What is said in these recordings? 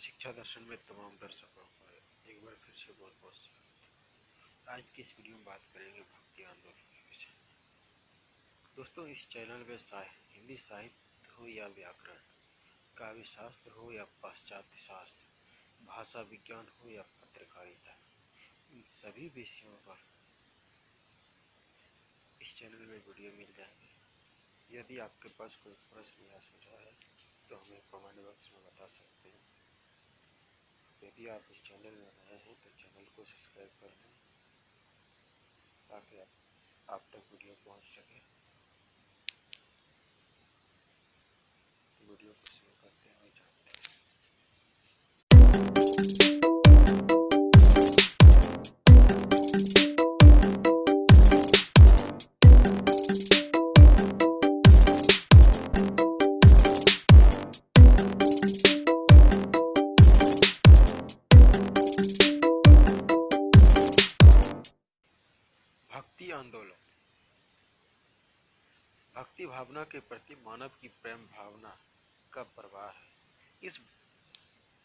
शिक्षा दर्शन में तमाम दर्शकों को एक बार फिर से बहुत बहुत स्वागत। आज की इस वीडियो में बात करेंगे भक्ति आंदोलन के विषय में। दोस्तों, इस चैनल में हिंदी साहित्य हो या व्याकरण, काव्य शास्त्र हो या पाश्चात्य शास्त्र, भाषा विज्ञान हो या पत्रकारिता, इन सभी विषयों पर इस चैनल में वीडियो मिल जाएंगे। यदि आपके पास कोई प्रश्न या सुझाव है तो हमें कमेंट बॉक्स में बता सकते हैं। यदि आप इस चैनल में नए हैं तो चैनल को सब्सक्राइब कर लें ताकि आप तक वीडियो पहुंच सके। तो वीडियो को शुरू करते हैं और जानते हैं। भक्ति आंदोलन भक्ति भावना के प्रति मानव की प्रेम भावना का प्रवाह है। इस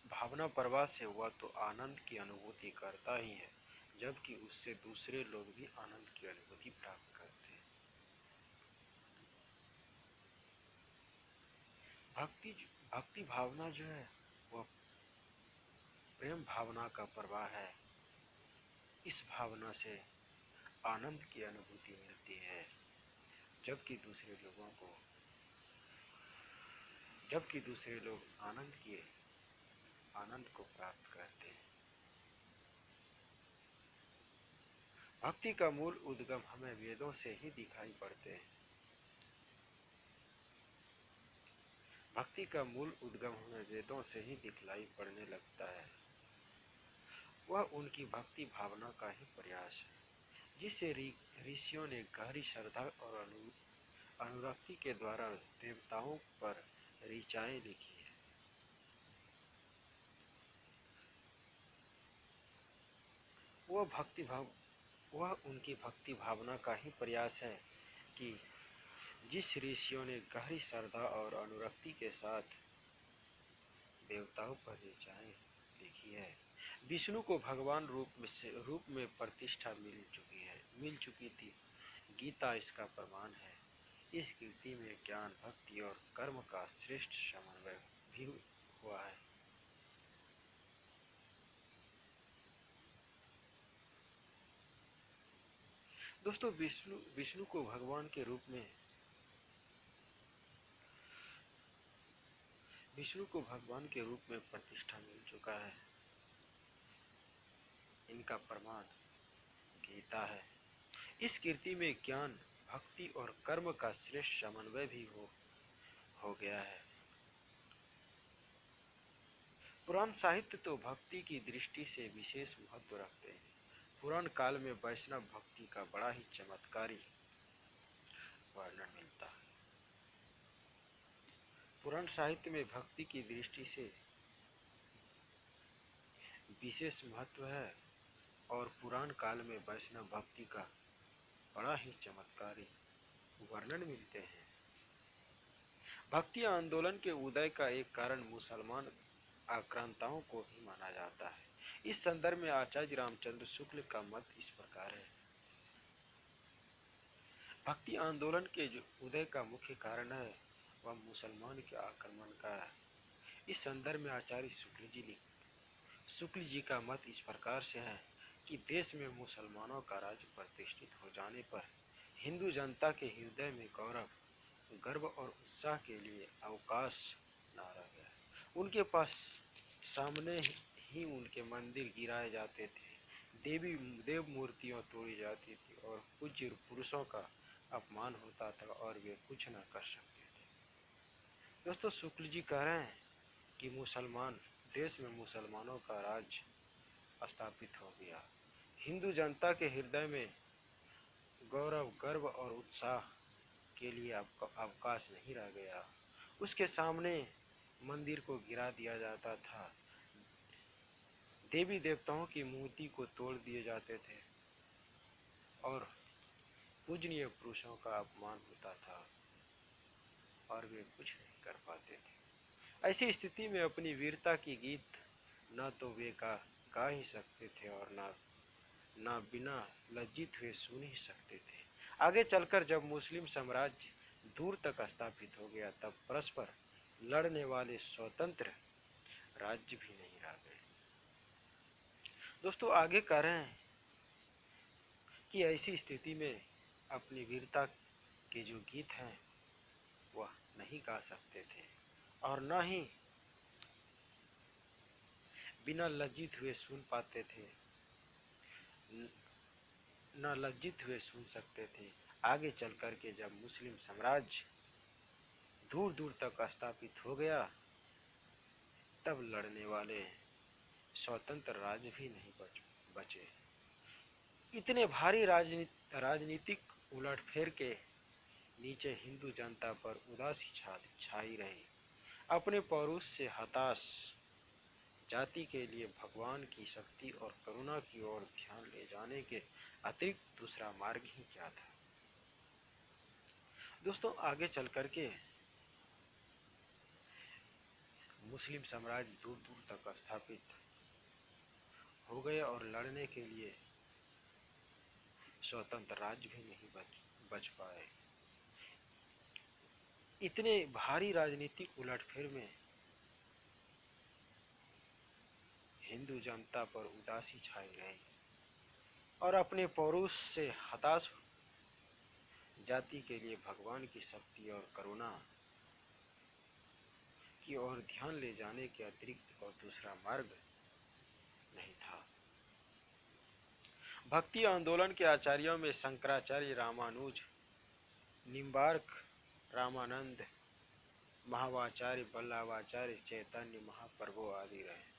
भावना प्रवाह से वह तो आनंद की अनुभूति करता ही है, जबकि उससे दूसरे लोग भी आनंद की अनुभूति प्राप्त करते हैं। भक्ति भावना जो है वह प्रेम भावना का प्रवाह है। इस भावना से आनंद की अनुभूति मिलती है, जबकि दूसरे लोग आनंद को प्राप्त करते हैं। भक्ति का मूल उद्गम हमें वेदों से ही दिखाई पड़ते हैं। भक्ति का मूल उद्गम हमें वेदों से ही दिखलाई पड़ने लगता है। वह उनकी भक्ति भावना का ही प्रयास है, जिससे ऋषियों ने गहरी श्रद्धा और अनुरक्ति के द्वारा देवताओं पर ऋचाएं लिखी है। वह उनकी भक्ति भावना का ही प्रयास है कि जिस ऋषियों ने गहरी श्रद्धा और अनुरक्ति के साथ देवताओं पर ऋचाएं लिखी है। विष्णु को भगवान रूप में प्रतिष्ठा मिल चुकी थी। गीता इसका प्रमाण है। इस कृति में ज्ञान, भक्ति और कर्म का श्रेष्ठ समन्वय भी हुआ है। दोस्तों, विष्णु को भगवान के रूप में प्रतिष्ठा मिल चुका है। इनका प्रमाण गीता है। इस कृति में ज्ञान, भक्ति और कर्म का श्रेष्ठ समन्वय भी हो गया है। पुराण साहित्य तो भक्ति की दृष्टि से विशेष महत्व रखते हैं। पुराण काल में वैष्णव भक्ति का बड़ा ही चमत्कारी वर्णन मिलता है। पुराण साहित्य में भक्ति की दृष्टि से विशेष महत्व है और पुराण काल में वैष्णव भक्ति का बड़ा ही चमत्कारी वर्णन मिलते हैं। भक्ति आंदोलन के उदय का एक कारण मुसलमान आक्रांताओं को भी माना जाता है। इस संदर्भ में आचार्य रामचंद्र शुक्ल का मत इस प्रकार है। भक्ति आंदोलन के जो उदय का मुख्य कारण है वह मुसलमान के आक्रमण का है। इस संदर्भ में आचार्य शुक्ल जी का मत इस प्रकार से है कि देश में मुसलमानों का राज्य प्रतिष्ठित हो जाने पर हिंदू जनता के हृदय में गर्व और उत्साह के लिए अवकाश न रह गया। उनके पास सामने ही उनके मंदिर गिराए जाते थे, देव मूर्तियां तोड़ी जाती थी और पूज्य पुरुषों का अपमान होता था और वे कुछ न कर सकते थे। दोस्तों, शुक्ल जी कह रहे हैं कि देश में मुसलमानों का राज स्थापित हो गया। हिंदू जनता के हृदय में गौरव, गर्व और उत्साह के लिए अवकाश नहीं रह गया। उसके सामने मंदिर को गिरा दिया जाता था, देवी देवताओं की मूर्ति को तोड़ दिए जाते थे और पूजनीय पुरुषों का अपमान होता था और वे कुछ नहीं कर पाते थे। ऐसी स्थिति में अपनी वीरता की गीत न तो वे गा ही सकते थे और ना बिना लज्जित हुए सुन ही सकते थे। आगे चलकर जब मुस्लिम साम्राज्य दूर तक स्थापित हो गया तब परस्पर लड़ने वाले स्वतंत्र राज्य भी नहीं रह गए। दोस्तों आगे कह रहे हैं कि ऐसी स्थिति में अपनी वीरता के जो गीत हैं वह नहीं गा सकते थे और न ही बिना लज्जित हुए सुन पाते थे, न लज्जित हुए सुन सकते थे। आगे चल कर के जब मुस्लिम साम्राज्य दूर दूर तक स्थापित हो गया तब लड़ने वाले स्वतंत्र राज्य भी नहीं बचे। इतने भारी राजनीतिक उलटफेर के नीचे हिंदू जनता पर उदासी छाई रही। अपने पौरुष से हताश जाति के लिए भगवान की शक्ति और करुणा की ओर ध्यान ले जाने के अतिरिक्त दूसरा मार्ग ही क्या था। दोस्तों आगे चल कर के मुस्लिम साम्राज्य दूर दूर तक स्थापित हो गए और लड़ने के लिए स्वतंत्र राज्य भी नहीं बच पाए। इतने भारी राजनीतिक उलटफेर में हिंदू जनता पर उदासी छाई रही और अपने पौरुष से हताश जाति के लिए भगवान की शक्ति और करुणा की ओर ध्यान ले जाने के अतिरिक्त और दूसरा मार्ग नहीं था। भक्ति आंदोलन के आचार्यों में शंकराचार्य, रामानुज, निम्बार्क, रामानंद, महावाचार्य, वल्लभाचार्य, चैतन्य महाप्रभु आदि रहे।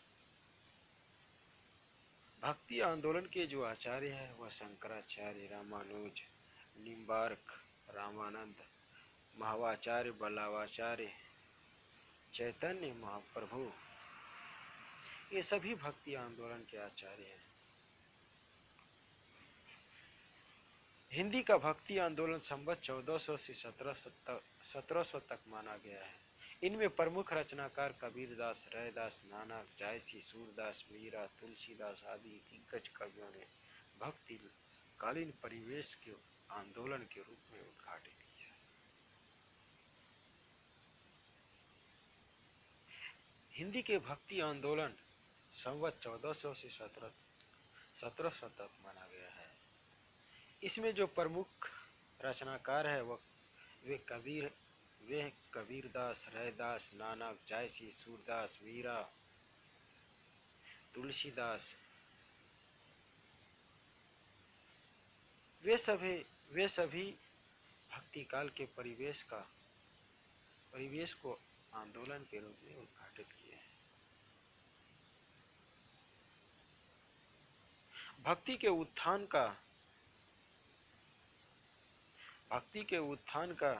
भक्ति आंदोलन के जो आचार्य हैं वह शंकराचार्य, रामानुज, निम्बार्क, रामानंद, महावाचार्य, वल्लभाचार्य, चैतन्य महाप्रभु, ये सभी भक्ति आंदोलन के आचार्य हैं। हिंदी का भक्ति आंदोलन संवत 1400 से 1700 तक माना गया है। इनमें प्रमुख रचनाकार कबीरदास, रैदास, नानक, जायसी, सूरदास, मीरा, तुलसीदास आदि दिग्गज कवियों ने भक्ति कालीन परिवेश के आंदोलन के रूप में उद्घाटित किया। हिंदी के भक्ति आंदोलन संवत 1400 से 1700 तक माना गया है। इसमें जो प्रमुख रचनाकार है वे कबीरदास, रैदास, नानक, जायसी, सूरदास, मीरा, तुलसीदास, वे सभी भक्ति काल के परिवेश को आंदोलन के रूप में उद्घाटित किए हैं। भक्ति के उत्थान का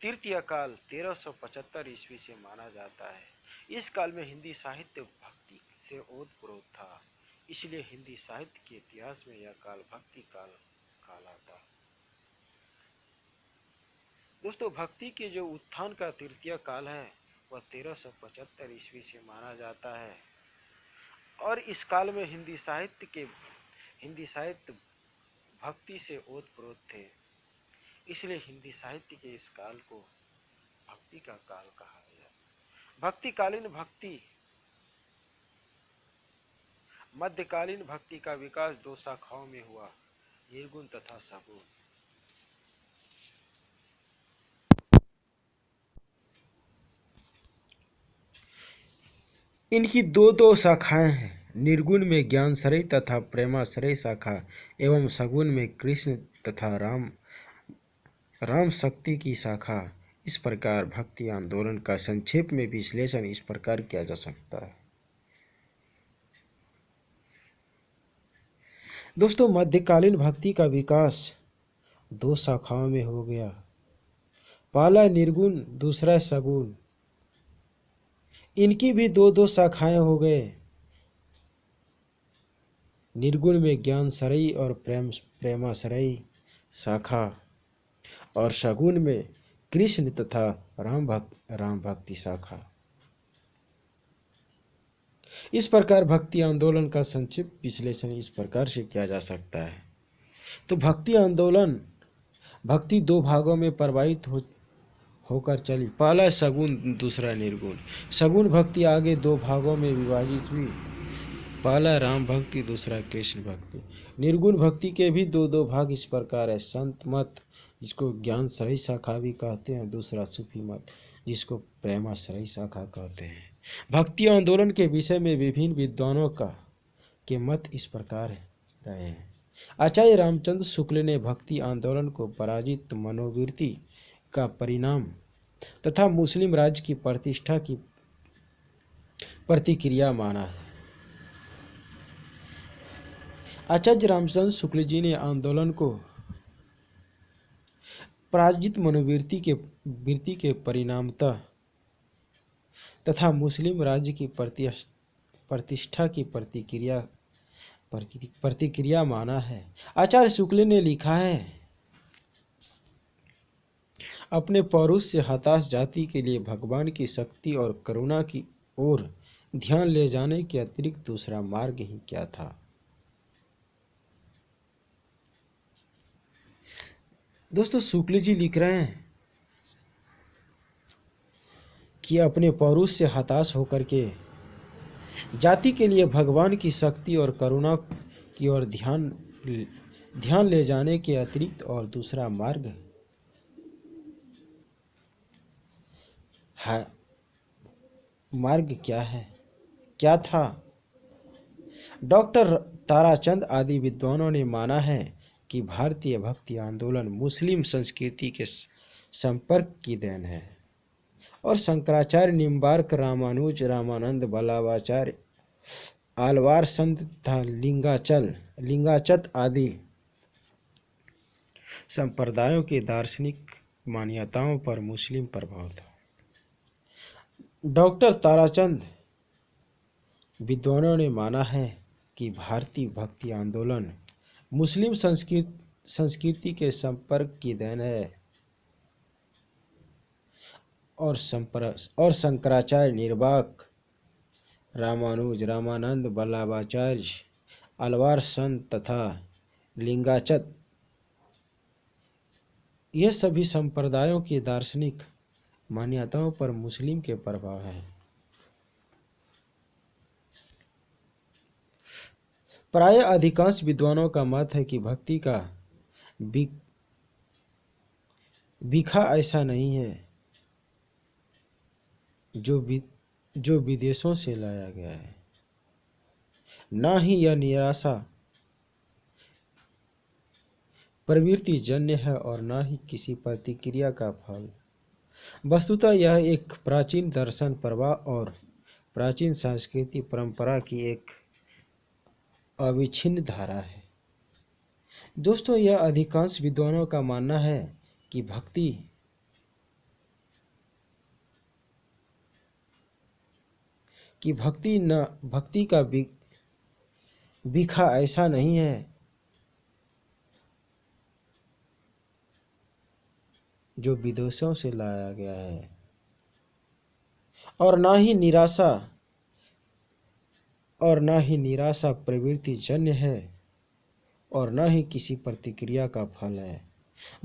तृतीय काल 1375 ईस्वी से माना जाता है। इस काल में हिंदी साहित्य भक्ति से ओतप्रोत था, इसलिए हिंदी साहित्य के इतिहास में यह काल भक्ति काल कहलाता। दोस्तों भक्ति के जो उत्थान का तृतीय काल है वह 1375 ईस्वी से माना जाता है और इस काल में हिंदी साहित्य भक्ति से ओतप्रोत थे, इसलिए हिंदी साहित्य के इस काल को भक्ति का काल कहा गया। भक्तिकालीन भक्ति मध्यकालीन भक्ति का विकास दो शाखाओं में हुआ, निर्गुण तथा सगुण। इनकी दो शाखाएं हैं, निर्गुण में ज्ञानश्रय तथा प्रेमाश्रय शाखा एवं सगुण में कृष्ण तथा राम शक्ति की शाखा। इस प्रकार भक्ति आंदोलन का संक्षेप में विश्लेषण इस प्रकार किया जा सकता है। दोस्तों मध्यकालीन भक्ति का विकास दो शाखाओं में हो गया, पहला निर्गुण, दूसरा सगुण। इनकी भी दो शाखाएं हो गए, निर्गुण में ज्ञानश्रयी और प्रेमाश्रयी शाखा और सगुण में कृष्ण तथा राम भक्ति शाखा। इस प्रकार भक्ति आंदोलन का संक्षिप्त विश्लेषण इस प्रकार से किया जा सकता है। तो भक्ति आंदोलन, भक्ति दो भागों में प्रवाहित होकर चली। पहला सगुण, दूसरा निर्गुण। सगुण भक्ति आगे दो भागों में विभाजित हुई, पहला राम भक्ति, दूसरा कृष्ण भक्ति। निर्गुण भक्ति के भी दो दो भाग इस प्रकार है। संत मत, जिसको ज्ञान श्रयी शाखा भी कहते हैं, दूसरा सूफी मत, जिसको प्रेमाश्रयी शाखा कहते हैं। भक्ति आंदोलन के विषय में विभिन्न विद्वानों के मत इस प्रकार रहे हैं। आचार्य रामचंद्र शुक्ल ने भक्ति आंदोलन को पराजित मनोवृत्ति का परिणाम तथा मुस्लिम राज्य की प्रतिष्ठा की प्रतिक्रिया माना है। आचार्य रामचंद्र शुक्ल जी ने आंदोलन को पराजित मनोवृत्ति के परिणामतः तथा मुस्लिम राज्य की प्रतिष्ठा की प्रतिक्रिया माना है। आचार्य शुक्ल ने लिखा है, अपने पौरुष से हताश जाति के लिए भगवान की शक्ति और करुणा की ओर ध्यान ले जाने के अतिरिक्त दूसरा मार्ग ही क्या था। दोस्तों, शुक्ल जी लिख रहे हैं कि अपने पौरुष से हताश होकर के जाति के लिए भगवान की शक्ति और करुणा की ओर ध्यान ले जाने के अतिरिक्त और दूसरा मार्ग है। मार्ग क्या है, क्या था? डॉक्टर ताराचंद आदि विद्वानों ने माना है कि भारतीय भक्ति आंदोलन मुस्लिम संस्कृति के संपर्क की देन है और शंकराचार्य, निम्बार्क, रामानुज, रामानंद, बल्लभाचार्य, आलवार संत तथा लिंगाचत आदि संप्रदायों के दार्शनिक मान्यताओं पर मुस्लिम प्रभाव था। डॉक्टर ताराचंद विद्वानों ने माना है कि भारतीय भक्ति आंदोलन मुस्लिम संस्कृति के संपर्क की देन है और शंकराचार्य, निर्वाक, रामानुज, रामानंद, बल्लभाचार्य, आलवार संत तथा लिंगाचत, ये सभी संप्रदायों की दार्शनिक मान्यताओं पर मुस्लिम के प्रभाव है। प्राय अधिकांश विद्वानों का मत है कि भक्ति का बिखा ऐसा नहीं है जो विदेशों से लाया गया है, ना ही यह निराशा प्रवृत्ति जन्य है और ना ही किसी प्रतिक्रिया का फल। वस्तुतः यह एक प्राचीन दर्शन प्रवाह और प्राचीन सांस्कृतिक परंपरा की एक अविच्छिन्न धारा है। दोस्तों, यह अधिकांश विद्वानों का मानना है कि भक्ति का बिखा ऐसा नहीं है जो विदेशों से लाया गया है और ना ही निराशा प्रवृत्ति जन्य है और न ही किसी प्रतिक्रिया का फल है।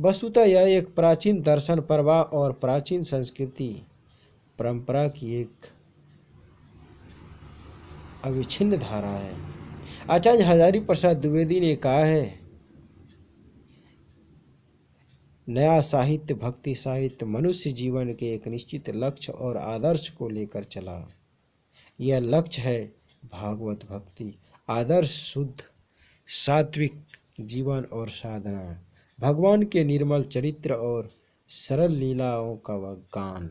वस्तुतः यह एक प्राचीन दर्शन प्रवाह और प्राचीन संस्कृति परंपरा की एक अविच्छिन्न धारा है। आचार्य हजारी प्रसाद द्विवेदी ने कहा है, नया साहित्य, भक्ति साहित्य मनुष्य जीवन के एक निश्चित लक्ष्य और आदर्श को लेकर चला। यह लक्ष्य है भागवत भक्ति, आदर्श शुद्ध सात्विक जीवन और साधना, भगवान के निर्मल चरित्र और सरल लीलाओं का गान।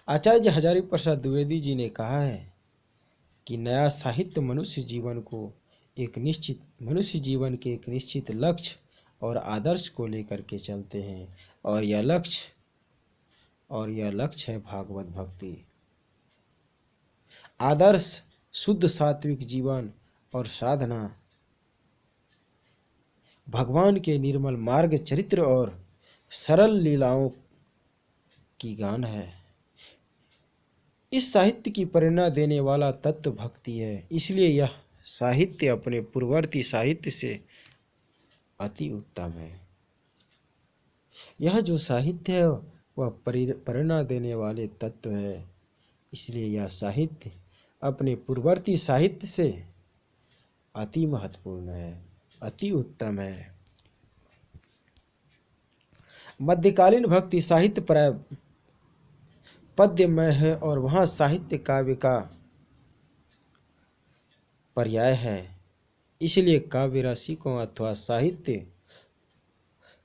आचार्य हजारी प्रसाद द्विवेदी जी ने कहा है कि नया साहित्य मनुष्य जीवन के एक निश्चित लक्ष्य और आदर्श को लेकर के चलते हैं और यह लक्ष्य है भागवत भक्ति, आदर्श शुद्ध सात्विक जीवन और साधना, भगवान के निर्मल मार्ग चरित्र और सरल लीलाओं की गान है। इस साहित्य की प्रेरणा देने वाला तत्व भक्ति है, इसलिए यह साहित्य अपने पूर्ववर्ती साहित्य से अति उत्तम है। यह जो साहित्य है वह प्रेरणा देने वाले तत्व है, इसलिए यह साहित्य अपने पूर्ववर्ती साहित्य से अति महत्वपूर्ण है, अति उत्तम है। मध्यकालीन भक्ति साहित्य प्राय पद्यमय है और वहाँ साहित्य काव्य का पर्याय है, इसलिए काव्य रसिकों अथवा साहित्य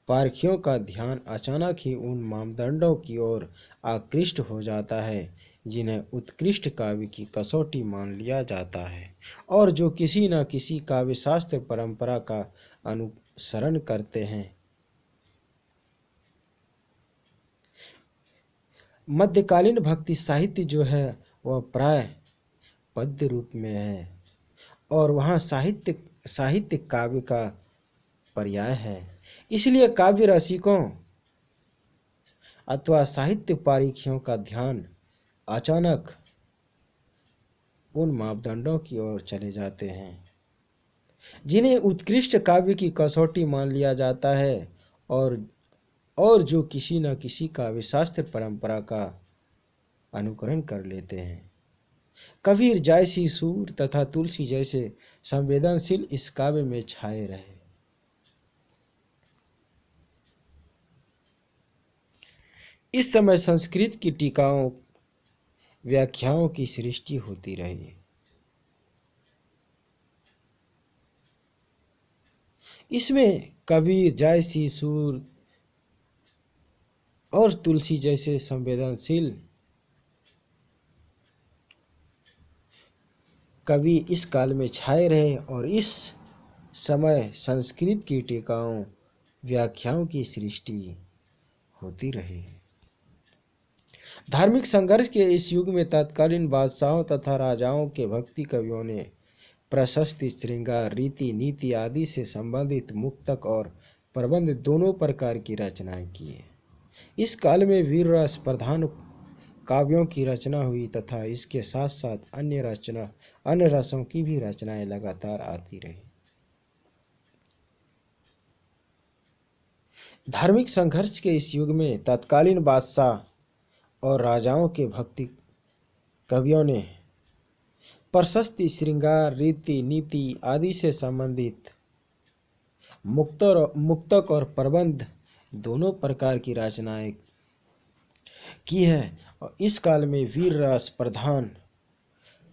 पारखियों का ध्यान अचानक ही उन मानदंडों की ओर आकृष्ट हो जाता है जिन्हें उत्कृष्ट काव्य की कसौटी मान लिया जाता है और जो किसी न किसी काव्य शास्त्र परंपरा का अनुसरण करते हैं। मध्यकालीन भक्ति साहित्य जो है वह प्राय पद्य रूप में है और वहाँ साहित्य काव्य का पर्याय है, इसलिए काव्य रसिकों अथवा साहित्य पारीखियों का ध्यान अचानक उन मापदंडों की ओर चले जाते हैं जिन्हें उत्कृष्ट काव्य की कसौटी मान लिया जाता है और जो किसी न किसी काव्य शास्त्र परंपरा का अनुकरण कर लेते हैं। कबीर जैसी सूर तथा तुलसी जैसे संवेदनशील इस काव्य में छाए रहे। इस समय संस्कृत की टीकाओं व्याख्याओं की सृष्टि होती रही। इसमें कबीर जैसी सूर और तुलसी जैसे संवेदनशील कवि इस काल में छाए रहे और इस समय संस्कृत की टीकाओं व्याख्याओं की सृष्टि होती रही। धार्मिक संघर्ष के इस युग में तत्कालीन बादशाहों तथा राजाओं के भक्ति कवियों ने प्रशस्ति, श्रृंगार, रीति, नीति आदि से संबंधित मुक्तक और प्रबंध दोनों प्रकार की रचनाएं की। इस काल में वीर रस प्रधान काव्यों की रचना हुई तथा इसके साथ साथ अन्य रसों की भी रचनाएं लगातार आती रही। धार्मिक संघर्ष के इस युग में तत्कालीन बादशाह और राजाओं के भक्ति कवियों ने प्रशस्ति, श्रृंगार, रीति, नीति आदि से संबंधित मुक्तक और प्रबंध दोनों प्रकार की रचनाएं की है और इस काल में वीर रस प्रधान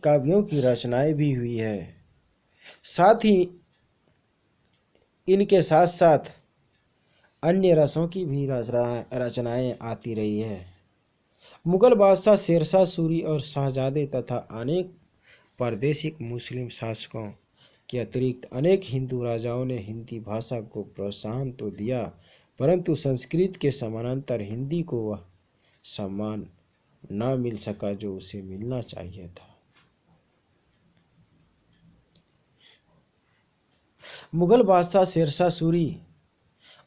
काव्यों की रचनाएं भी हुई है। साथ ही इनके साथ साथ अन्य रसों की भी रचनाएं आती रही है। मुगल बादशाह शेरशाह सूरी और शाहजादे तथा अनेक प्रादेशिक मुस्लिम शासकों के अतिरिक्त अनेक हिंदू राजाओं ने हिंदी भाषा को प्रोत्साहन तो दिया, परंतु संस्कृत के समानांतर हिंदी को वह सम्मान न मिल सका जो उसे मिलना चाहिए था। मुगल बादशाह शेरशाह सूरी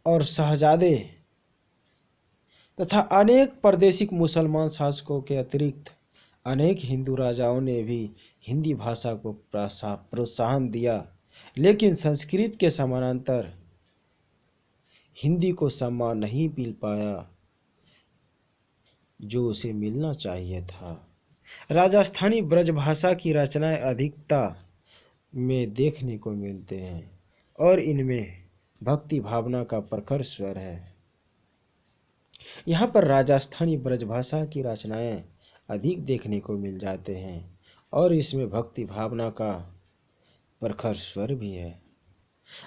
और शाहजादे तथा अनेक प्रादेशिक मुसलमान शासकों के अतिरिक्त अनेक हिंदू राजाओं ने भी हिंदी भाषा को प्रोत्साहन दिया, लेकिन संस्कृत के समानांतर हिंदी को सम्मान नहीं मिल पाया जो उसे मिलना चाहिए था। राजस्थानी ब्रजभाषा की रचनाएं अधिकता में देखने को मिलते हैं और इनमें भक्ति भावना का प्रखर स्वर है। यहाँ पर राजस्थानी ब्रजभाषा की रचनाएं अधिक देखने को मिल जाते हैं और इसमें भक्ति भावना का प्रखर स्वर भी है।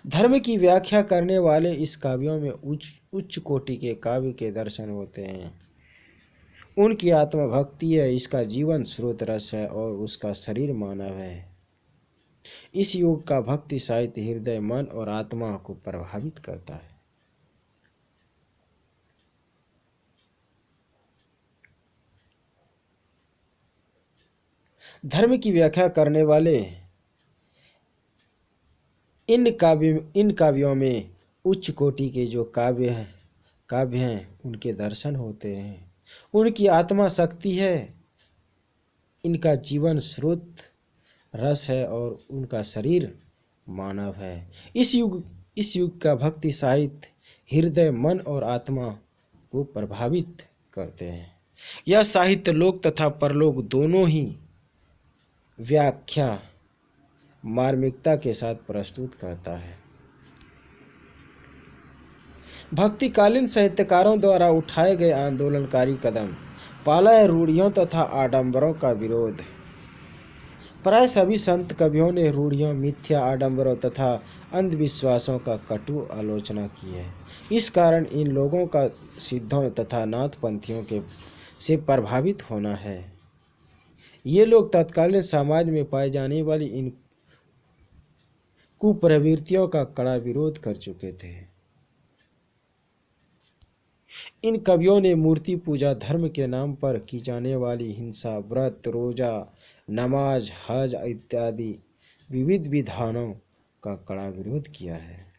धर्म की व्याख्या करने वाले इस काव्यों में उच्च कोटि के काव्य के दर्शन होते हैं। उनकी आत्मा भक्ति है, इसका जीवन स्रोत रस है और उसका शरीर मानव है। इस युग का भक्ति साहित्य हृदय, मन और आत्मा को प्रभावित करता है। धर्म की व्याख्या करने वाले इन काव्यों में उच्च कोटि के जो काव्य हैं उनके दर्शन होते हैं। उनकी आत्मा शक्ति है इनका जीवन स्रोत रस है और उनका शरीर मानव है। इस युग का भक्ति साहित्य हृदय, मन और आत्मा को प्रभावित करते हैं। यह साहित्य लोक तथा परलोक दोनों ही व्याख्या मार्मिकता के साथ प्रस्तुत करता है। भक्तिकालीन साहित्यकारों द्वारा उठाए गए आंदोलनकारी कदम। पहला है रूढ़ियों तथा आडंबरों का विरोध। प्राय सभी संत कवियों ने रूढ़ियों, मिथ्या आडंबरों तथा अंधविश्वासों का कटु आलोचना की है। इस कारण इन लोगों का सिद्धों तथा नाथपंथियों के से प्रभावित होना है। ये लोग तत्कालीन समाज में पाई जाने वाली इन कुप्रवृत्तियों का कड़ा विरोध कर चुके थे। इन कवियों ने मूर्ति पूजा, धर्म के नाम पर की जाने वाली हिंसा, व्रत, रोजा, नमाज, हज इत्यादि विविध विधानों का कड़ा विरोध किया है।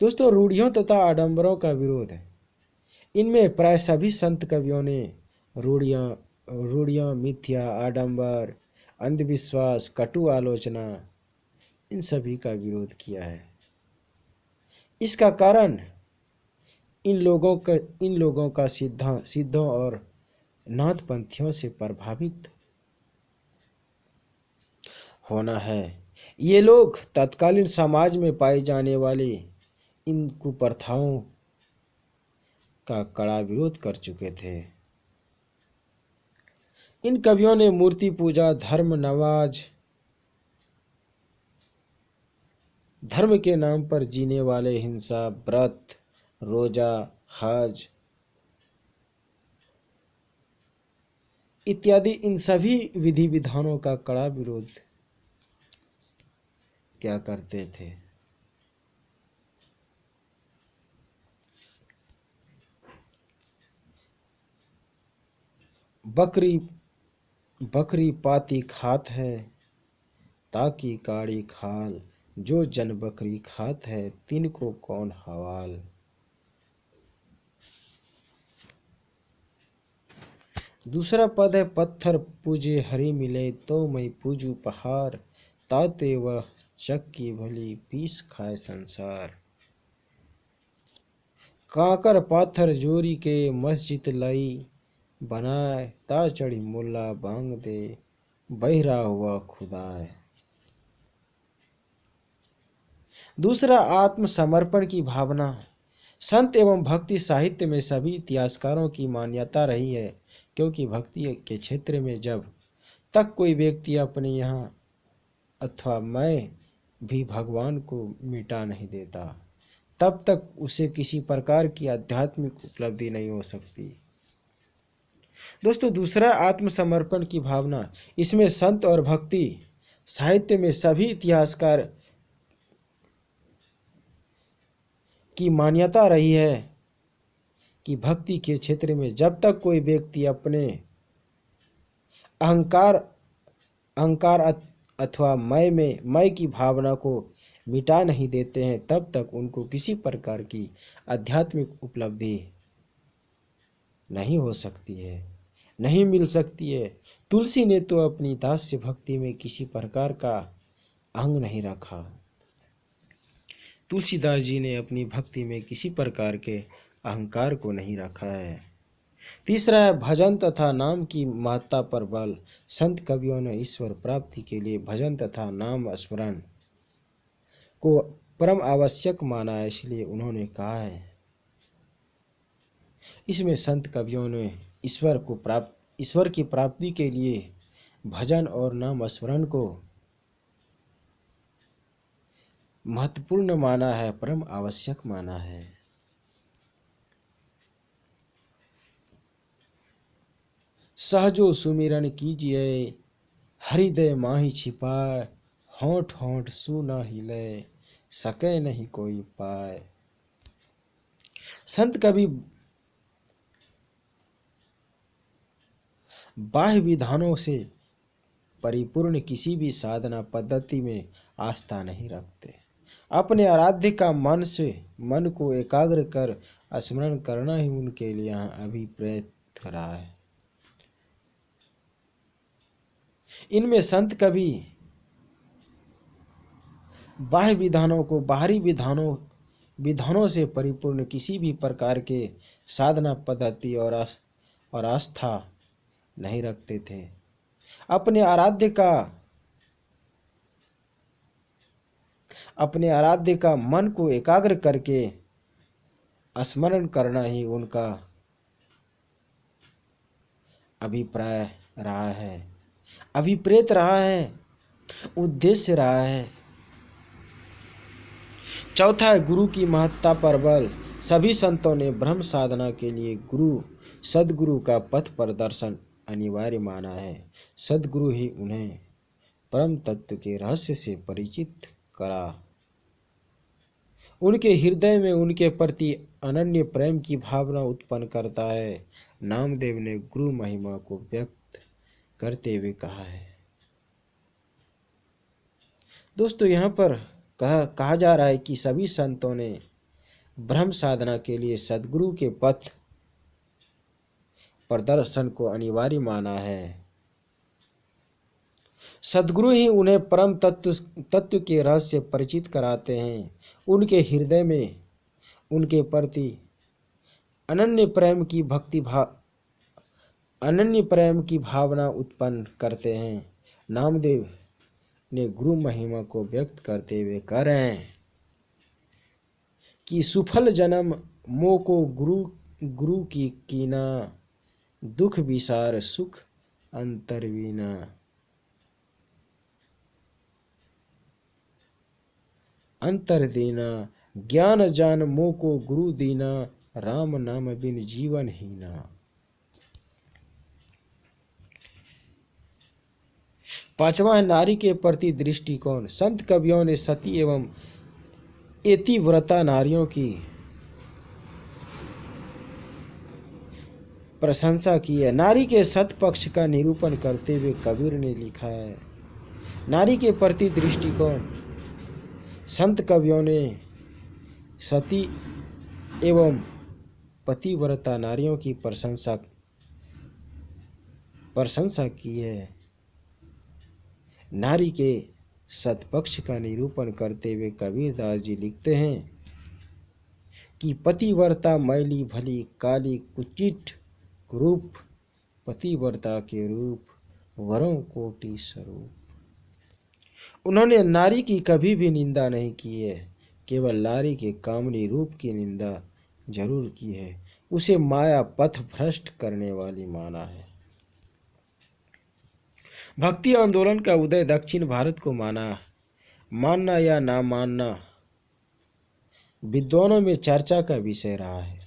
दोस्तों, रूढ़ियों तथा आडंबरों का विरोध है। इनमें प्राय सभी संत कवियों ने रूढ़ियाँ, मिथ्या, आडंबर, अंधविश्वास, कटु आलोचना, इन सभी का विरोध किया है। इसका कारण इन लोगों का सिद्धों और नाथपंथियों से प्रभावित होना है। ये लोग तत्कालीन समाज में पाई जाने वाली इन कुप्रथाओं का कड़ा विरोध कर चुके थे। इन कवियों ने मूर्ति पूजा, धर्म के नाम पर जीने वाले हिंसा, व्रत, रोजा, हज इत्यादि इन सभी विधि विधानों का कड़ा विरोध क्या करते थे। बकरी पाती खात है, ताकि काड़ी खाल, जो जन बकरी खात है, तिनको कौन हवाल। दूसरा पद है, पत्थर पूजे हरि मिले, तो मैं पूजू पहाड़, ताते वह चक्की भली, पीस खाए संसार। काकर पाथर जोरी के, मस्जिद लाई बनाए, ता चढ़ी मुल्ला बांग दे, बहरा हुआ खुदाए। दूसरा, आत्मसमर्पण की भावना। संत एवं भक्ति साहित्य में सभी इतिहासकारों की मान्यता रही है, क्योंकि भक्ति के क्षेत्र में जब तक कोई व्यक्ति अपने यहाँ अथवा मैं भी भगवान को मिटा नहीं देता, तब तक उसे किसी प्रकार की आध्यात्मिक उपलब्धि नहीं हो सकती। दोस्तों, दूसरा आत्मसमर्पण की भावना। इसमें संत और भक्ति साहित्य में सभी इतिहासकार की मान्यता रही है कि भक्ति के क्षेत्र में जब तक कोई व्यक्ति अपने अहंकार अथवा मैं की भावना को मिटा नहीं देते हैं, तब तक उनको किसी प्रकार की आध्यात्मिक उपलब्धि नहीं हो सकती है, नहीं मिल सकती है। तुलसी ने तो अपनी दास्य भक्ति में किसी प्रकार का अंग नहीं रखा। तुलसीदास जी ने अपनी भक्ति में किसी प्रकार के अहंकार को नहीं रखा है। तीसरा है, भजन तथा नाम की महत्ता पर बल। संत कवियों ने ईश्वर प्राप्ति के लिए भजन तथा नाम स्मरण को परम आवश्यक माना है, इसलिए उन्होंने कहा है। इसमें संत कवियों ने ईश्वर की प्राप्ति के लिए भजन और नाम स्मरण को महत्वपूर्ण माना है, परम आवश्यक माना है। सहजो सुमिरन कीजिए, हृदय माही छिपाए, होंठ होंठ सु न हिले, सके नहीं कोई पाए। संत कवि बाह्य विधानों से परिपूर्ण किसी भी साधना पद्धति में आस्था नहीं रखते। अपने आराध्य का मन को एकाग्र कर स्मरण करना ही उनके लिए यहाँ अभिप्रेत रहा है। इनमें संत कभी बाह्य विधानों को बाहरी विधानों से परिपूर्ण किसी भी प्रकार के साधना पद्धति और आस्था नहीं रखते थे। अपने आराध्य का मन को एकाग्र करके स्मरण करना ही उनका अभिप्राय रहा है, अभिप्रेत रहा है, उद्देश्य रहा है। चौथा है गुरु की महत्ता पर बल। सभी संतों ने ब्रह्म साधना के लिए सदगुरु का पथ प्रदर्शन अनिवार्य माना है। सदगुरु ही उन्हें परम तत्व के रहस्य से परिचित करा। उनके हृदय में उनके प्रति अनन्य प्रेम की भावना उत्पन्न करता है। नामदेव ने गुरु महिमा को व्यक्त करते हुए कहा है। दोस्तों, यहाँ पर कहा जा रहा है कि सभी संतों ने ब्रह्म साधना के लिए सद्गुरु के पथ प्रदर्शन को अनिवार्य माना है। सद्गुरु ही उन्हें परम तत्व के रहस्य परिचित कराते हैं। उनके हृदय में उनके प्रति अनन्य प्रेम की भावना उत्पन्न करते हैं। नामदेव ने गुरु महिमा को व्यक्त करते हुए कह रहे हैं कि सुफल जन्म मोह को गुरु की कीना, दुख विसार सुख अंतरवीना। अंतर दीना ज्ञान जान मोह को गुरु दीना, राम नाम बिन जीवन हीना। पांचवा है नारी के प्रति दृष्टिकोण। संत कवियों ने सती एवं एतिव्रता नारियों की प्रशंसा की है। नारी के सत पक्ष का निरूपण करते हुए कबीर ने लिखा है। नारी के प्रति दृष्टिकोण। संत कवियों ने सती एवं पतिव्रता नारियों की प्रशंसा की है। नारी के सतपक्ष का निरूपण करते हुए कबीरदास जी लिखते हैं कि पतिव्रता मैली भली काली कुचित रूप, पतिव्रता के रूप वरों कोटि स्वरूप। उन्होंने नारी की कभी भी निंदा नहीं की है, केवल नारी के कामनी रूप की निंदा जरूर की है। उसे माया पथ भ्रष्ट करने वाली माना है। भक्ति आंदोलन का उदय दक्षिण भारत को मानना या ना मानना विद्वानों में चर्चा का विषय रहा है।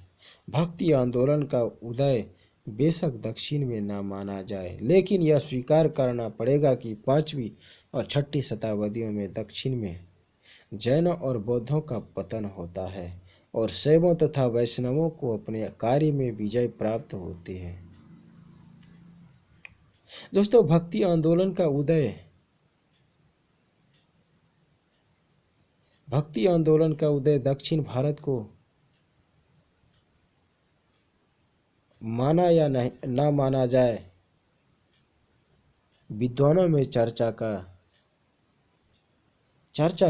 भक्ति आंदोलन का उदय बेशक दक्षिण में ना माना जाए, लेकिन यह स्वीकार करना पड़ेगा कि 5वीं और 6ठी शताब्दियों में दक्षिण में जैनों और बौद्धों का पतन होता है और शैवों तथा वैष्णवों को अपने कार्य में विजय प्राप्त होती है। दोस्तों, भक्ति आंदोलन का उदय दक्षिण भारत को माना या ना माना जाए, विद्वानों में चर्चा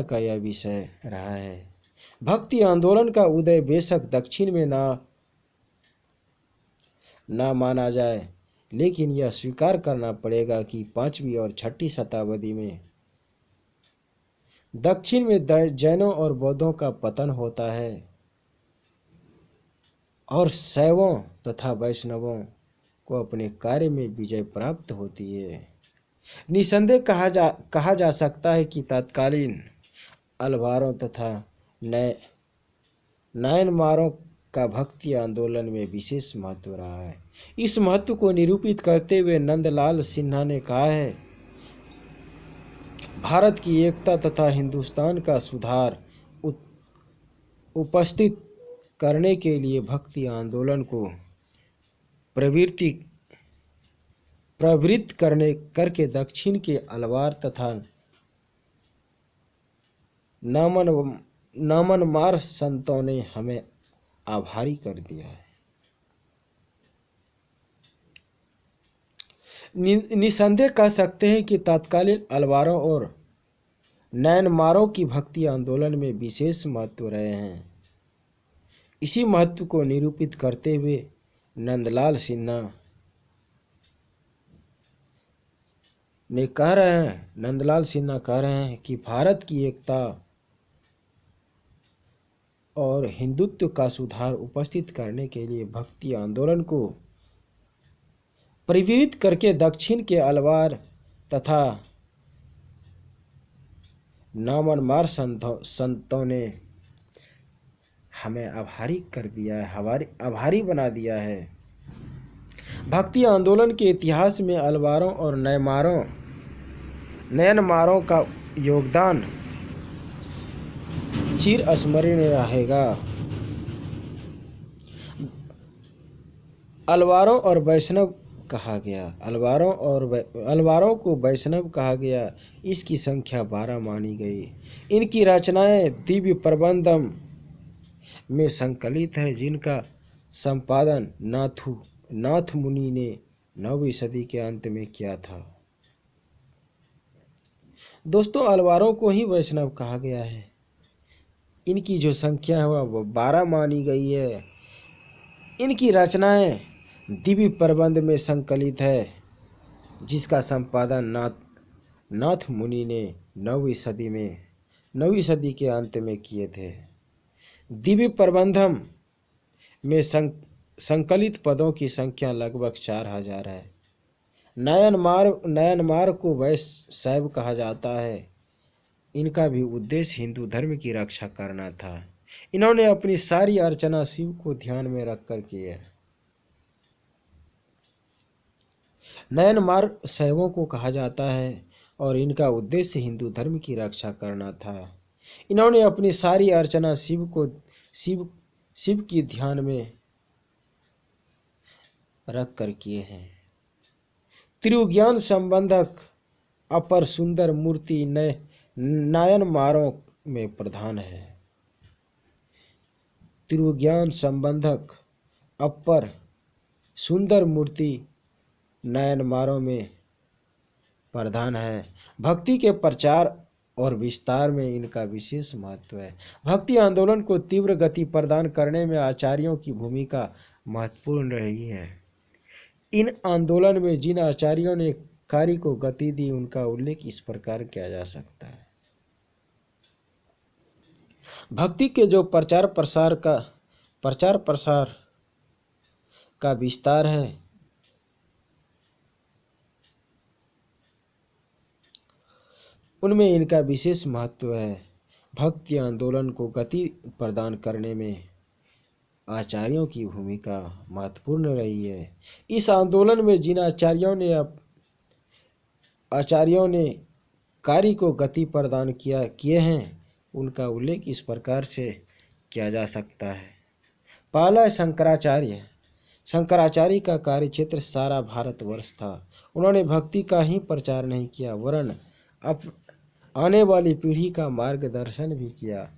का यह विषय रहा है। भक्ति आंदोलन का उदय बेशक दक्षिण में ना माना जाए, लेकिन यह स्वीकार करना पड़ेगा कि 5वीं और 6ठी शताब्दी में दक्षिण में जैनों और बौद्धों का पतन होता है और शैवों तथा वैष्णवों को अपने कार्य में विजय प्राप्त होती है। निसंदेह कहा जा सकता है कि तत्कालीन अलवारों तथा नायनमारों का भक्ति आंदोलन में विशेष महत्व रहा है। इस महत्व को निरूपित करते हुए नंदलाल सिन्हा ने कहा है, भारत की एकता तथा हिंदुस्तान का सुधार उपस्थित करने के लिए भक्ति आंदोलन को प्रवृत्त करके दक्षिण के अलवार तथा नामनमार संतों ने हमें आभारी कर दिया है। निसंदेह कह सकते हैं कि तत्कालीन अलवारों और नैनमारों की भक्ति आंदोलन में विशेष महत्व रहे हैं। इसी महत्व को निरूपित करते हुए नंदलाल सिन्हा नंदलाल सिन्हा कह रहे हैं कि भारत की एकता और हिंदुत्व का सुधार उपस्थित करने के लिए भक्ति आंदोलन को परिवर्तित करके दक्षिण के अलवार तथा नामनमार संतों ने हमें आभारी कर दिया है, आभारी बना दिया है। भक्ति आंदोलन के इतिहास में अलवारों और नैनमारों का योगदान चिर स्मरणीय रहेगा। अलवारों और वैष्णव कहा गया, अलवारों को वैष्णव कहा गया। इसकी संख्या 12 मानी गई। इनकी रचनाएं दिव्य प्रबंधम में संकलित है, जिनका संपादन नाथ मुनि ने 9वीं सदी के अंत में किया था। दोस्तों, अलवारों को ही वैष्णव कहा गया है। इनकी जो संख्या है वह 12 मानी गई है। इनकी रचनाएं दिव्य प्रबंध में संकलित है, जिसका संपादन नाथ मुनि ने 9वीं सदी के अंत में किए थे। दिव्य प्रबंधम में संकलित पदों की संख्या लगभग 4000 है। नयनमार को वैष्णव कहा जाता है। इनका भी उद्देश्य हिंदू धर्म की रक्षा करना था। इन्होंने अपनी सारी अर्चना शिव को ध्यान में रखकर की है। नयनमार शैवों को कहा जाता है और इनका उद्देश्य हिंदू धर्म की रक्षा करना था। इन्होंने अपनी सारी अर्चना शिव की ध्यान में रख कर किए हैं। त्रिज्ञान संबंधक अपर सुंदर मूर्ति नयनमारों में प्रधान है। त्रिज्ञान संबंधक अपर सुंदर मूर्ति नयनमारों में प्रधान है। भक्ति के प्रचार और विस्तार में इनका विशेष महत्व है। भक्ति आंदोलन को तीव्र गति प्रदान करने में आचार्यों की भूमिका महत्वपूर्ण रही है। इन आंदोलन में जिन आचार्यों ने कार्य को गति दी, उनका उल्लेख इस प्रकार किया जा सकता है। भक्ति के जो प्रचार प्रसार का विस्तार है, उनमें इनका विशेष महत्व है। भक्ति आंदोलन को गति प्रदान करने में आचार्यों की भूमिका महत्वपूर्ण रही है। इस आंदोलन में जिन आचार्यों ने कार्य को गति प्रदान किए हैं, उनका उल्लेख इस प्रकार से किया जा सकता है। पहला शंकराचार्य का कार्यक्षेत्र सारा भारतवर्ष था। उन्होंने भक्ति का ही प्रचार नहीं किया, वरन आने वाली पीढ़ी का मार्गदर्शन भी किया।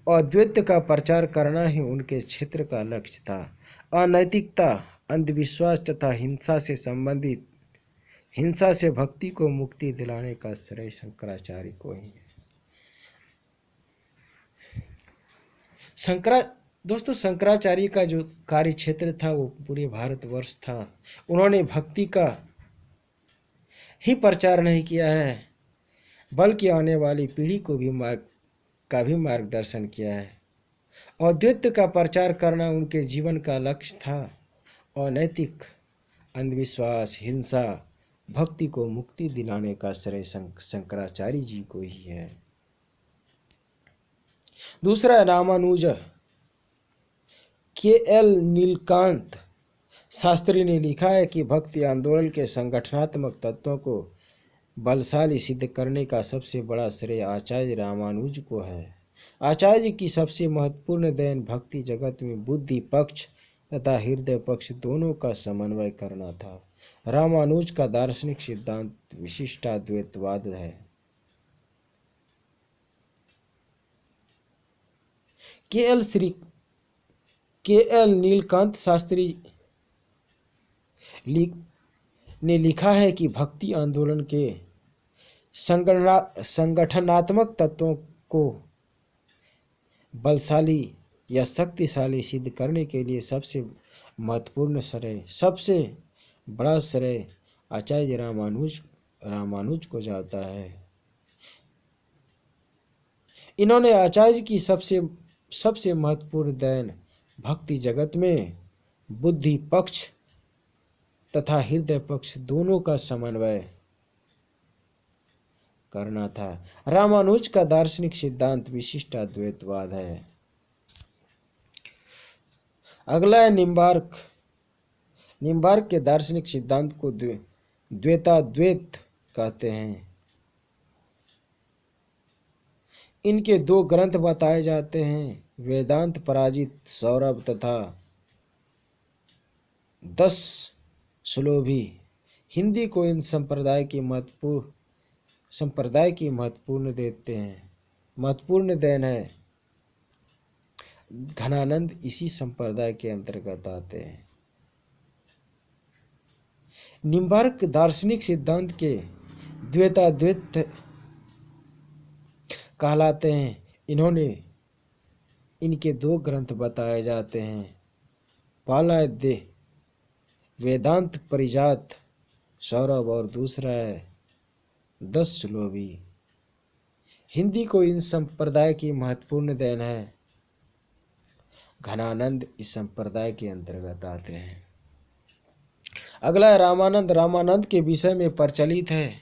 अद्वैत का प्रचार करना ही उनके क्षेत्र का लक्ष्य था। अनैतिकता, अंधविश्वास तथा हिंसा से भक्ति को मुक्ति दिलाने का श्रेय शंकराचार्य को ही है। दोस्तों, शंकराचार्य का जो कार्य क्षेत्र था वो पूरे भारतवर्ष था। उन्होंने भक्ति का ही प्रचार नहीं किया है, बल्कि आने वाली पीढ़ी को भी मार्गदर्शन किया है। अद्वैत का प्रचार करना उनके जीवन का लक्ष्य था। अनैतिक, अंधविश्वास, हिंसा, भक्ति को मुक्ति दिलाने का श्रेय शंकराचार्य जी को ही है। दूसरा, रामानुज। के.एल. नीलकांत शास्त्री ने लिखा है कि भक्ति आंदोलन के संगठनात्मक तत्वों को बलशाली सिद्ध करने का सबसे बड़ा श्रेय आचार्य रामानुज को है। आचार्य की सबसे महत्वपूर्ण देन भक्ति जगत में बुद्धि पक्ष तथा हृदय पक्ष दोनों का समन्वय करना था। रामानुज का दार्शनिक सिद्धांत विशिष्टाद्वैतवाद है। के.एल. नीलकांत शास्त्री ने लिखा है कि भक्ति आंदोलन के संगठनात्मक तत्वों को बलशाली या शक्तिशाली सिद्ध करने के लिए सबसे महत्वपूर्ण श्रेय, सबसे बड़ा श्रेय आचार्य रामानुज को जाता है। इन्होंने आचार्य की सबसे महत्वपूर्ण देन भक्ति जगत में बुद्धि पक्ष तथा हृदय पक्ष दोनों का समन्वय करना था। रामानुज का दार्शनिक सिद्धांत विशिष्ट अद्वैतवाद है। अगला है निम्बार्क। निम्बार्क के दार्शनिक सिद्धांत को द्वैताद्वैत कहते हैं। इनके 2 ग्रंथ बताए जाते हैं, वेदांत पराजित सौरभ तथा 10 श्लोभी। हिंदी को इन संप्रदाय की महत्वपूर्ण देन है। घनानंद इसी संप्रदाय के अंतर्गत आते हैं। निम्बार्क दार्शनिक सिद्धांत के द्वैताद्वैत कहलाते हैं। इनके 2 ग्रंथ बताए जाते हैं, पहला है वेदांत परिजात सौरभ और दूसरा है 10 श्लोभी। हिंदी को इन संप्रदाय की महत्वपूर्ण देन है। घनानंद इस संप्रदाय के अंतर्गत आते हैं। अगला है रामानंद। रामानंद के विषय में प्रचलित है,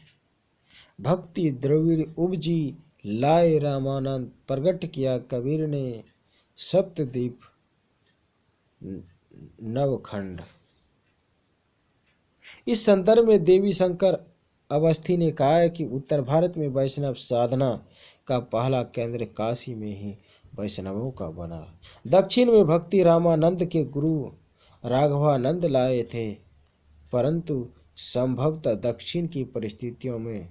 भक्ति द्रविड़ उपजी लाए रामानंद, प्रगट किया कबीर ने सप्तद्वीप नवखंड। इस संदर्भ में देवी शंकर अवस्थी ने कहा है कि उत्तर भारत में वैष्णव साधना का पहला केंद्र काशी में ही वैष्णवों का बना। दक्षिण में भक्ति रामानंद के गुरु राघवानंद लाए थे, परंतु संभवतः दक्षिण की परिस्थितियों में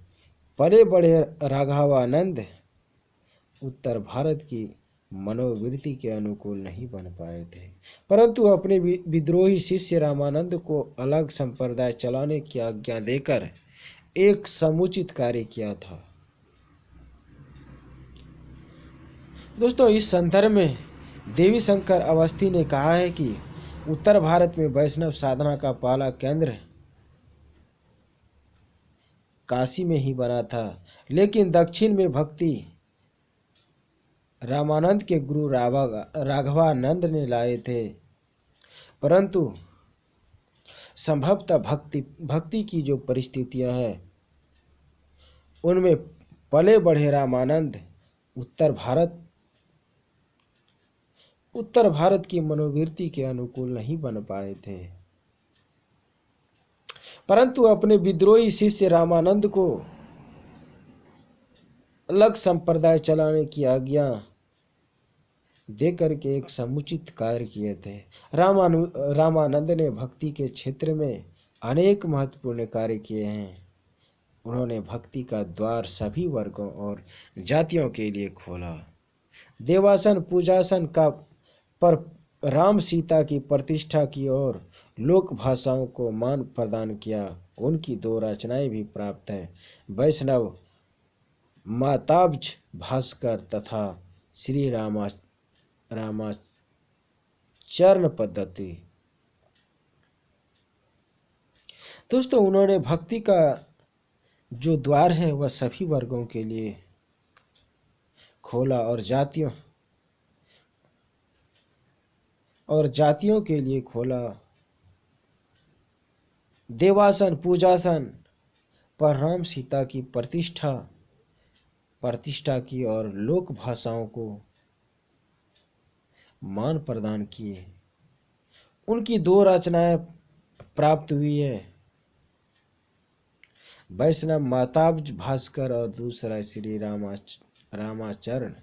पले बढ़े राघवानंद उत्तर भारत की मनोवृत्ति के अनुकूल नहीं बन पाए थे, परंतु अपने विद्रोही शिष्य रामानंद को अलग संप्रदाय चलाने की आज्ञा देकर एक समुचित कार्य किया था। दोस्तों, इस संदर्भ में देवी शंकर अवस्थी ने कहा है कि उत्तर भारत में वैष्णव साधना का पहला केंद्र काशी में ही बना था, लेकिन दक्षिण में भक्ति रामानंद के गुरु राघवानंद ने लाए थे, परंतु संभवतः भक्ति की जो परिस्थितियां हैं उनमें पले बढ़े रामानंद उत्तर भारत की मनोवृत्ति के अनुकूल नहीं बन पाए थे, परंतु अपने विद्रोही शिष्य रामानंद को अलग संप्रदाय चलाने की आज्ञा देकर के एक समुचित कार्य किए थे। रामानंद ने भक्ति के क्षेत्र में अनेक महत्वपूर्ण कार्य किए हैं। उन्होंने भक्ति का द्वार सभी वर्गों और जातियों के लिए खोला। देवासन पूजासन का पर राम सीता की प्रतिष्ठा की और लोक भाषाओं को मान प्रदान किया। उनकी 2 रचनाएं भी प्राप्त हैं, वैष्णव माताब्ज भास्कर तथा श्री रामाचरण पद्धति। दोस्तों, उन्होंने भक्ति का जो द्वार है वह सभी वर्गों के लिए खोला और जातियों के लिए खोला। देवासन पूजासन पर राम सीता की प्रतिष्ठा की और लोक भाषाओं को मान प्रदान किए। उनकी 2 रचनाएं प्राप्त हुई है, वैष्णव माताब्ज भास्कर और दूसरा श्री रामाचरण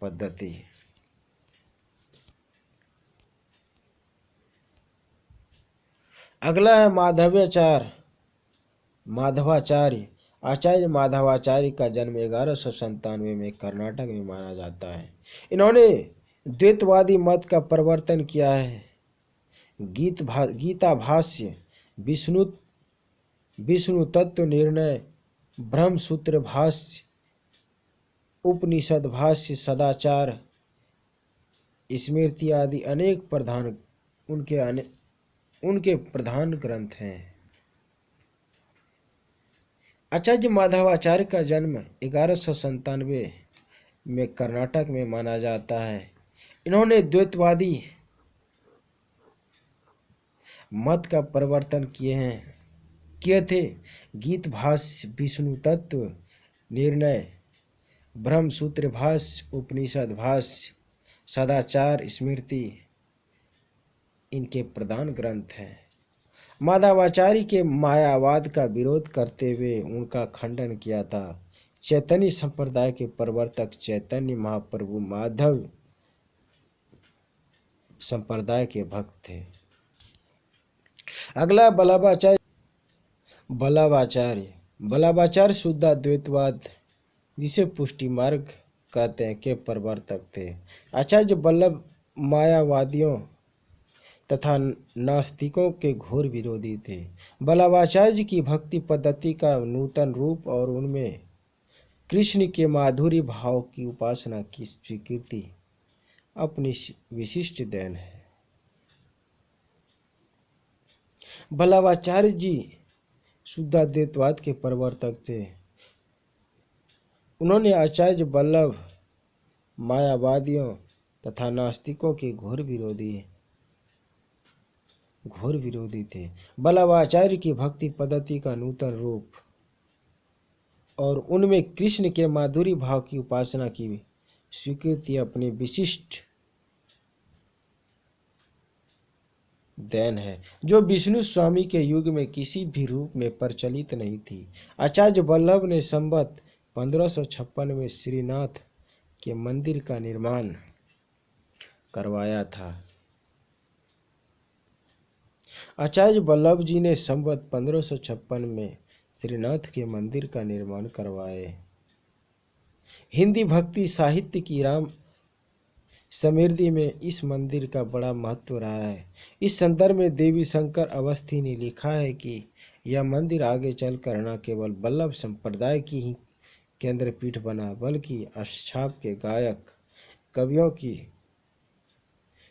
पद्धति। अगला है माधवाचार्य। आचार्य माधवाचार्य का जन्म 1197 में कर्नाटक में माना जाता है। इन्होंने द्वैतवादी मत का प्रवर्तन किया है। गीता भाष्य विष्णु विष्णु तत्व निर्णय, ब्रह्म सूत्र भाष्य, उपनिषद भाष्य, सदाचार, स्मृति आदि अनेक प्रधान उनके प्रधान ग्रंथ हैं। आचार्य माधवाचार्य का जन्म 1197 में कर्नाटक में माना जाता है। इन्होंने द्वैतवादी मत का प्रवर्तन किए थे। गीत भाष्य, विष्णु तत्व निर्णय, ब्रह्म सूत्र भाष्य, उपनिषद भाष्य, सदाचार, स्मृति इनके प्रधान ग्रंथ हैं। माधवाचार्य के मायावाद का विरोध करते हुए उनका खंडन किया था। चैतन्य संप्रदाय के प्रवर्तक चैतन्य महाप्रभु माधव संप्रदाय के भक्त थे। अगला बल्लभाचार्य शुद्ध द्वैतवाद, जिसे पुष्टि मार्ग कहते हैं, के प्रवर्तक थे। आचार्य बल्लभ मायावादियों तथा नास्तिकों के घोर विरोधी थे। बल्लभाचार्य की भक्ति पद्धति का नूतन रूप और उनमें कृष्ण के माधुर्य भाव की उपासना की स्वीकृति अपनी विशिष्ट देन है। बल्लभाचार्य जी शुद्धाद्वैतवाद के प्रवर्तक थे। उन्होंने आचार्य बल्लभ मायावादियों तथा नास्तिकों के घोर विरोधी थे। बल्लभाचार्य की भक्ति पद्धति का नूतन रूप और उनमें कृष्ण के माधुर्य भाव की उपासना की स्वीकृति अपनी विशिष्ट देन है, जो विष्णु स्वामी के युग में किसी भी रूप में प्रचलित नहीं थी। आचार्य बल्लभ ने संवत 1556 में श्रीनाथ के मंदिर का निर्माण करवाया था। आचार्य बल्लभ जी ने संवत 1556 में श्रीनाथ के मंदिर का निर्माण करवाए। हिंदी भक्ति साहित्य की राम समृद्धि में इस मंदिर का बड़ा महत्व रहा है। इस संदर्भ में देवी शंकर अवस्थी ने लिखा है कि यह मंदिर आगे चलकर न केवल बल्लभ संप्रदाय की ही केंद्र पीठ बना, बल्कि अष्टछाप के गायक कवियों की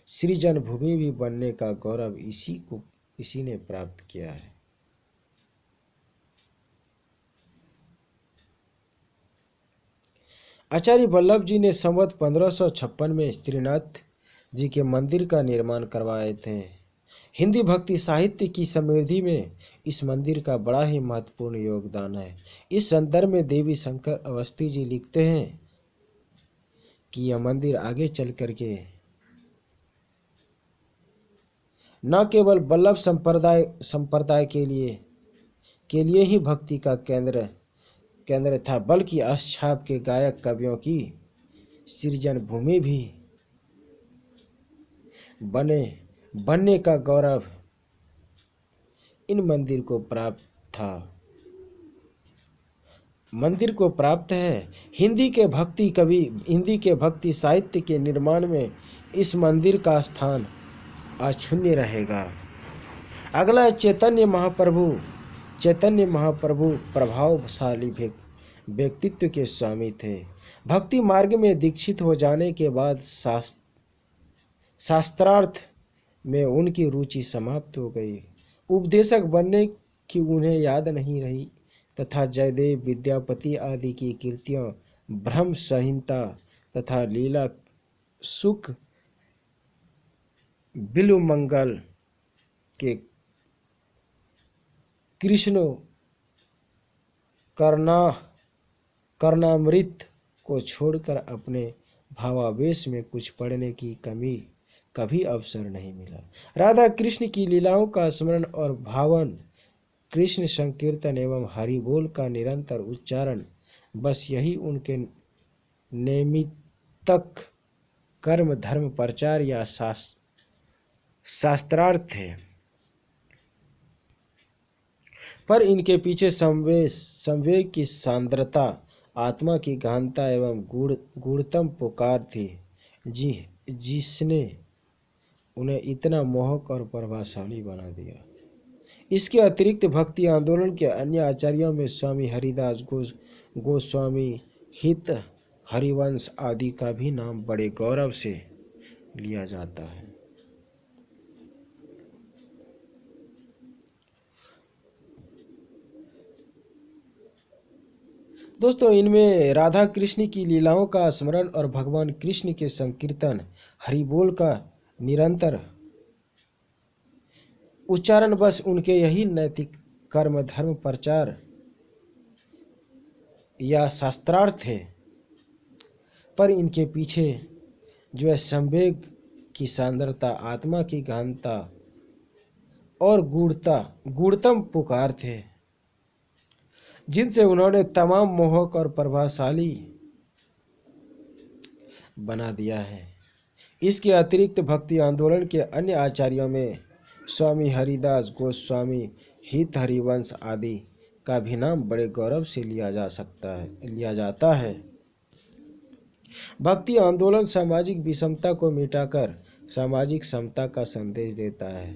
सृजन भूमि भी बनने का गौरव इसी ने प्राप्त किया है। आचार्य बल्लभ जी ने संवत 1556 में श्रीनाथ जी के मंदिर का निर्माण करवाए थे। हिंदी भक्ति साहित्य की समृद्धि में इस मंदिर का बड़ा ही महत्वपूर्ण योगदान है। इस संदर्भ में देवी शंकर अवस्थी जी लिखते हैं कि यह मंदिर आगे चल करके न केवल बल्लभ संप्रदाय के लिए ही भक्ति का केंद्र था, बल्कि अष्टछाप के गायक कवियों की सृजन भूमि भी बनने का गौरव इन मंदिर को प्राप्त है। हिंदी के भक्ति साहित्य के निर्माण में इस मंदिर का स्थान अक्षुण्य रहेगा। अगला चैतन्य महाप्रभु प्रभावशाली व्यक्तित्व के स्वामी थे। भक्ति मार्ग में दीक्षित हो जाने के बाद शास्त्रार्थ में उनकी रुचि समाप्त हो गई। उपदेशक बनने की उन्हें याद नहीं रही तथा जयदेव, विद्यापति आदि की कृतियों, ब्रह्म संहिता तथा लीला सुख, बिल्वमंगल के कृष्ण कर्णामृत को छोड़कर अपने भावावेश में कुछ पढ़ने की कभी अवसर नहीं मिला। राधा कृष्ण की लीलाओं का स्मरण और भावन, कृष्ण संकीर्तन एवं हरि बोल का निरंतर उच्चारण, बस यही उनके नैमित्तिक कर्म, धर्म, प्रचार या शास्त्रार्थ थे। पर इनके पीछे संवेग की सांद्रता, आत्मा की गहनता एवं गूढ़तम पुकार थी, जिसने उन्हें इतना मोहक और प्रभावशाली बना दिया। इसके अतिरिक्त भक्ति आंदोलन के अन्य आचार्यों में स्वामी हरिदास गोस्वामी, हित हरिवंश आदि का भी नाम बड़े गौरव से लिया जाता है। दोस्तों, इनमें राधा कृष्ण की लीलाओं का स्मरण और भगवान कृष्ण के संकीर्तन हरि बोल का निरंतर उच्चारण, बस उनके यही नैतिक कर्म धर्म प्रचार या शास्त्रार्थ है। पर इनके पीछे जो है संवेग की सांद्रता, आत्मा की गहनता और गूढ़तम पुकार थे, जिनसे उन्होंने तमाम मोहक और प्रभावशाली बना दिया है। इसके अतिरिक्त भक्ति आंदोलन के अन्य आचार्यों में स्वामी हरिदास गोस्वामी, हित हरिवंश आदि का भी नाम बड़े गौरव से लिया जाता है। भक्ति आंदोलन सामाजिक विषमता को मिटाकर सामाजिक समता का संदेश देता है।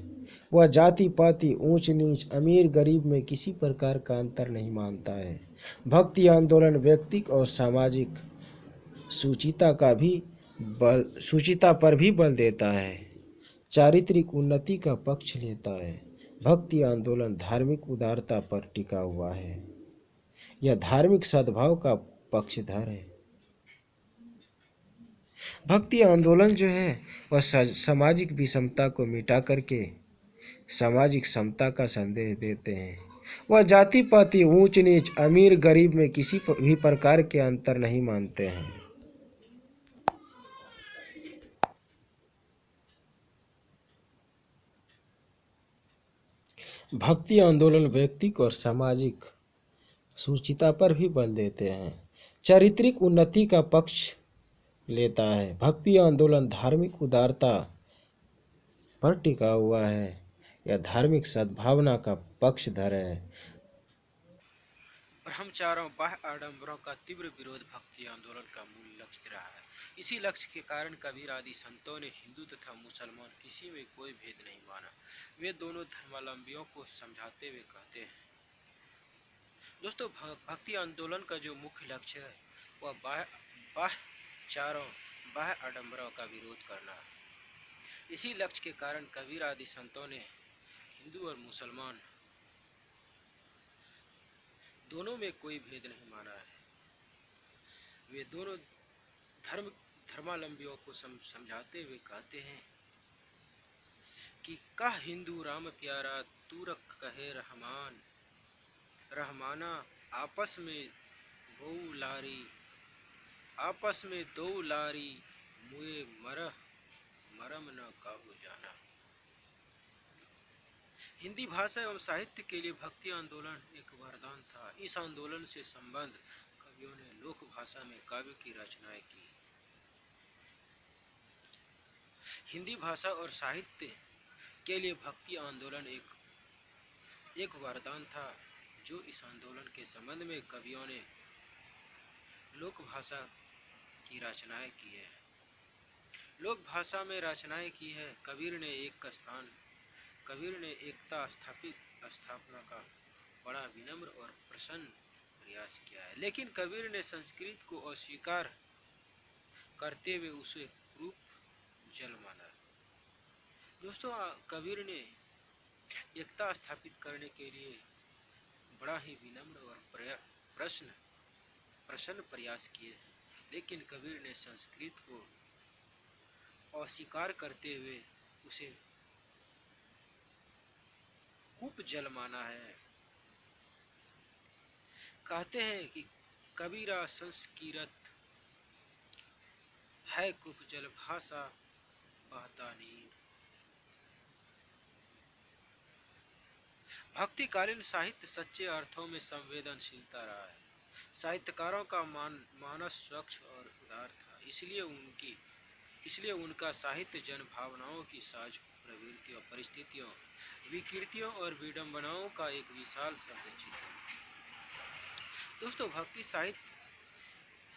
वह जाति पाति, ऊंच नीच, अमीर गरीब में किसी प्रकार का अंतर नहीं मानता है। भक्ति आंदोलन व्यक्तिक और सामाजिक सूचिता पर भी बल देता है, चारित्रिक उन्नति का पक्ष लेता है। भक्ति आंदोलन धार्मिक उदारता पर टिका हुआ है, यह धार्मिक सद्भाव का पक्षधर है। भक्ति आंदोलन जो है वह सामाजिक विषमता को मिटा करके सामाजिक समता का संदेश देते हैं। वह जाति पाति, ऊंच नीच, अमीर गरीब में किसी भी प्रकार के अंतर नहीं मानते हैं। भक्ति आंदोलन व्यक्तिक और सामाजिक सूचिता पर भी बल देते हैं, चारित्रिक उन्नति का पक्ष लेता है। भक्ति आंदोलन धार्मिक उदारता पर टिका हुआ है, यह धार्मिक सद्भावना का पक्षधर है। ब्रह्मचारों बाह्य आडंबरों का तीव्र विरोध भक्ति आंदोलन का मूल लक्ष्य रहा है। इसी लक्ष्य के कारण कबीर आदि संतों ने हिंदू तथा मुसलमान किसी में कोई भेद नहीं माना। वे दोनों धर्मावलंबियों को समझाते हुए कहते हैं। दोस्तों, भक्ति आंदोलन का जो मुख्य लक्ष्य है वह बाह्य आडंबरों का विरोध करना है। इसी लक्ष्य के कारण कबीर आदि संतों ने हिंदू और मुसलमान दोनों में कोई भेद नहीं माना है। वे दोनों धर्मावलंबियों को समझाते हुए कहते हैं कि कह हिंदू राम प्यारा, तू रख कहे रहमाना, आपस में दो लारी मुए मरम न काहू जाना। हिंदी भाषा एवं साहित्य के लिए भक्ति आंदोलन एक वरदान था। इस आंदोलन से संबंध कवियों ने लोक भाषा में काव्य की रचनाएं की। हिंदी भाषा और साहित्य के लिए भक्ति आंदोलन एक वरदान था। जो इस आंदोलन के संबंध में कवियों ने लोक भाषा की रचनाएं की है। लोक भाषा में रचनाएं की है। कबीर ने एकता स्थापना का बड़ा विनम्र और प्रसन्न प्रयास किया है, लेकिन कबीर ने संस्कृत को अस्वीकार करते हुए उसे रूप जल माना। दोस्तों, कबीर ने एकता स्थापित करने के लिए बड़ा ही विनम्र और प्रसन्न प्रयास किए, लेकिन कबीर ने संस्कृत को अस्वीकार करते हुए उसे कूप जल माना है। कहते हैं कि कबीरा संस्कृत है कूप जल, भाषा बहता नीर। भक्तिकालीन साहित्य सच्चे अर्थों में संवेदनशीलता रहा है। साहित्यकारों का मानस स्वच्छ और उदार था, इसलिए उनका साहित्य जन भावनाओं की साझ प्रवृत्तियों, परिस्थितियों, विकृतियों और विडंबनाओं का एक विशाल शब्दचित्र है। दोस्तों, भक्ति साहित्य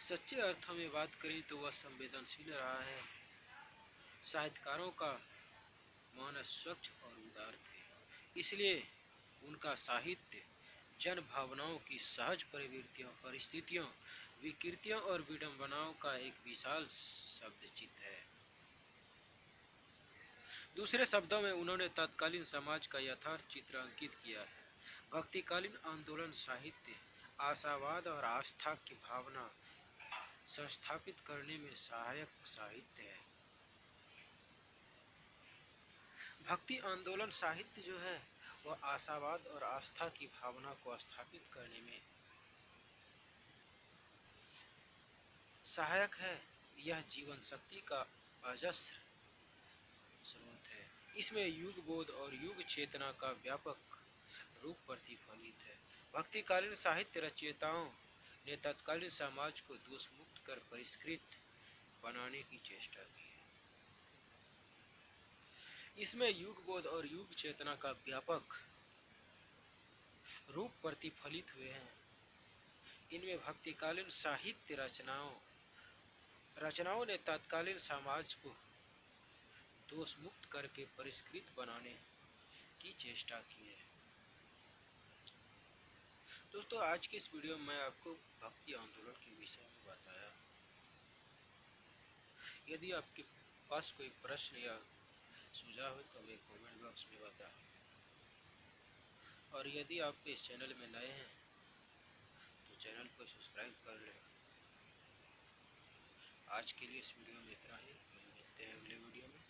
सच्चे अर्थों में बात करें तो वह संवेदनशील रहा है। साहित्यकारों का मानस स्वच्छ और उदार थे, इसलिए उनका साहित्य जन भावनाओं की सहज प्रवृत्तियों, परिस्थितियों, विकृतियों और विडंबनाओं का एक विशाल शब्दचित है। दूसरे शब्दों में उन्होंने तत्कालीन समाज का यथार्थ चित्र अंकित किया है। भक्तिकालीन आंदोलन साहित्य आशावाद और आस्था की भावना संस्थापित करने में सहायक साहित्य है। भक्ति आंदोलन साहित्य जो है वह आशावाद और आस्था की भावना को स्थापित करने में सहायक है। यह जीवन शक्ति का अजस्र स्रोत है। इसमें युग बोध और युग चेतना का व्यापक रूप प्रतिफलित है। भक्तिकालीन साहित्य रचयिताओं ने तत्कालीन समाज को दोषमुक्त कर परिष्कृत बनाने की चेष्टा की है। इसमें युग बोध और युग चेतना का व्यापक रूप प्रतिफलित हुए हैं। इनमें भक्तिकालीन साहित्य रचनाओं ने तत्कालीन समाज को दोषमुक्त करके परिष्कृत बनाने की चेष्टा की है। दोस्तों, आज के इस वीडियो में मैं आपको भक्ति आंदोलन के विषय में बताया। यदि आपके पास कोई प्रश्न या सुझाव है तो वे कमेंट बॉक्स में बताएं। और यदि आप इस चैनल में नए हैं तो चैनल को सब्सक्राइब कर लें। आज के लिए इस वीडियो में इतना ही। मिलते हैं अगले वीडियो में।